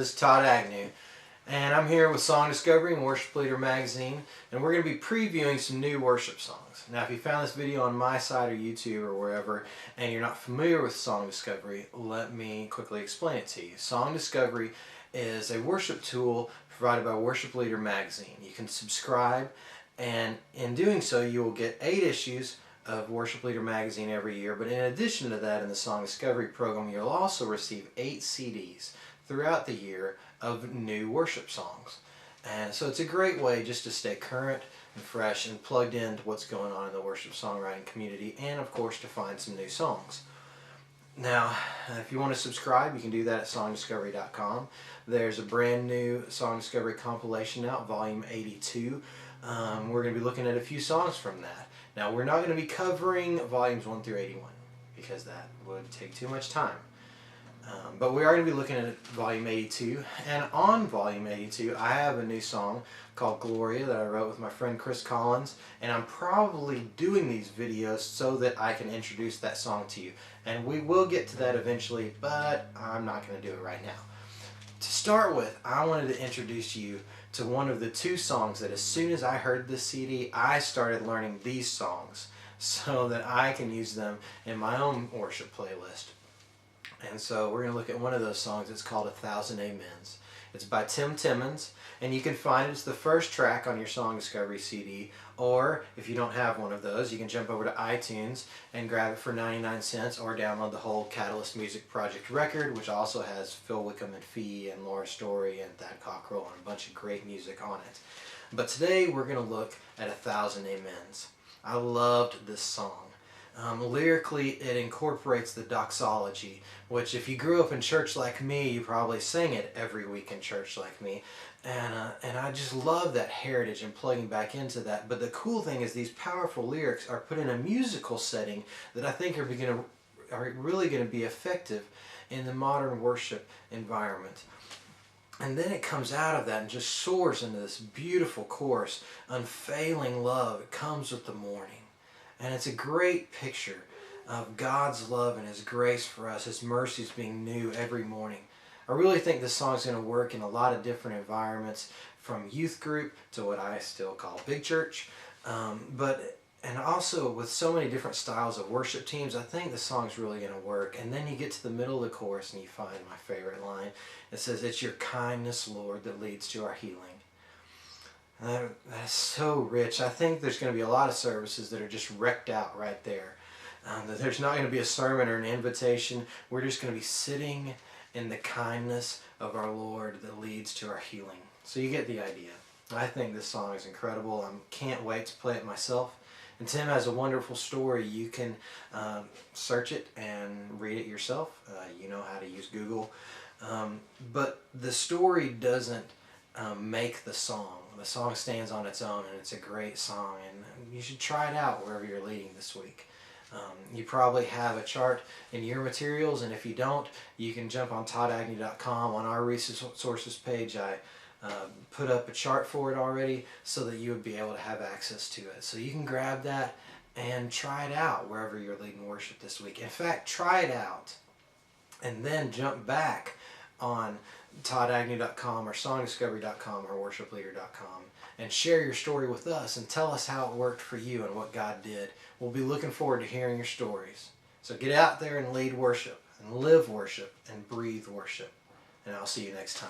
This is Todd Agnew, and I'm here with Song Discovery and Worship Leader Magazine, and we're going to be previewing some new worship songs. Now, if you found this video on my site or YouTube or wherever, and you're not familiar with Song Discovery, let me quickly explain it to you. Song Discovery is a worship tool provided by Worship Leader Magazine. You can subscribe, and in doing so, you will get 8 issues of Worship Leader Magazine every year. But in addition to that, in the Song Discovery program, you'll also receive 8 CDs throughout the year of new worship songs. And so it's a great way just to stay current and fresh and plugged into what's going on in the worship songwriting community, and of course to find some new songs. Now, if you want to subscribe, you can do that at SongDiscovery.com. There's a brand new Song Discovery compilation out, volume 82. We're going to be looking at a few songs from that. Now, we're not going to be covering volumes 1 through 81 because that would take too much time. But we are going to be looking at volume 82, and on volume 82 I have a new song called Gloria that I wrote with my friend Chris Collins, and I'm probably doing these videos so that I can introduce that song to you, and we will get to that eventually, but I'm not going to do it right now. To start with, I wanted to introduce you to one of the 2 songs that as soon as I heard this CD, I started learning these songs so that I can use them in my own worship playlist. And so we're going to look at one of those songs. It's called 1,000 Amens. It's by Tim Timmons, and you can find it. It's the first track on your Song Discovery CD, or if you don't have one of those, you can jump over to iTunes and grab it for 99 cents, or download the whole Catalyst Music Project record, which also has Phil Wickham and Fee and Laura Story and Thad Cockrell and a bunch of great music on it. But today we're going to look at 1,000 Amens. I loved this song. Lyrically, it incorporates the doxology, which if you grew up in church like me, you probably sang it every week in church like me, and I just love that heritage and plugging back into that. But the cool thing is these powerful lyrics are put in a musical setting that I think are really going to be effective in the modern worship environment. And then it comes out of that and just soars into this beautiful chorus. Unfailing love, it comes with the morning. And it's a great picture of God's love and His grace for us, His mercies being new every morning. I really think this song is going to work in a lot of different environments, from youth group to what I still call big church. And also with so many different styles of worship teams, I think the song's really going to work. And then you get to the middle of the chorus and you find my favorite line. It says, "It's your kindness, Lord, that leads to our healing." That's so rich. I think there's going to be a lot of services that are just wrecked out right there. That there's not going to be a sermon or an invitation. We're just going to be sitting in the kindness of our Lord that leads to our healing. So you get the idea. I think this song is incredible. I can't wait to play it myself. And Tim has a wonderful story. You can search it and read it yourself. You know how to use Google. But the story doesn't make the song. The song stands on its own, and it's a great song, and you should try it out wherever you're leading this week. You probably have a chart in your materials, and if you don't, you can jump on toddagnew.com. On our resources page, I put up a chart for it already so that you would be able to have access to it. So you can grab that and try it out wherever you're leading worship this week. In fact, try it out and then jump back on toddagnew.com or songdiscovery.com or worshipleader.com and share your story with us and tell us how it worked for you and what God did. We'll be looking forward to hearing your stories. So get out there and lead worship and live worship and breathe worship. And I'll see you next time.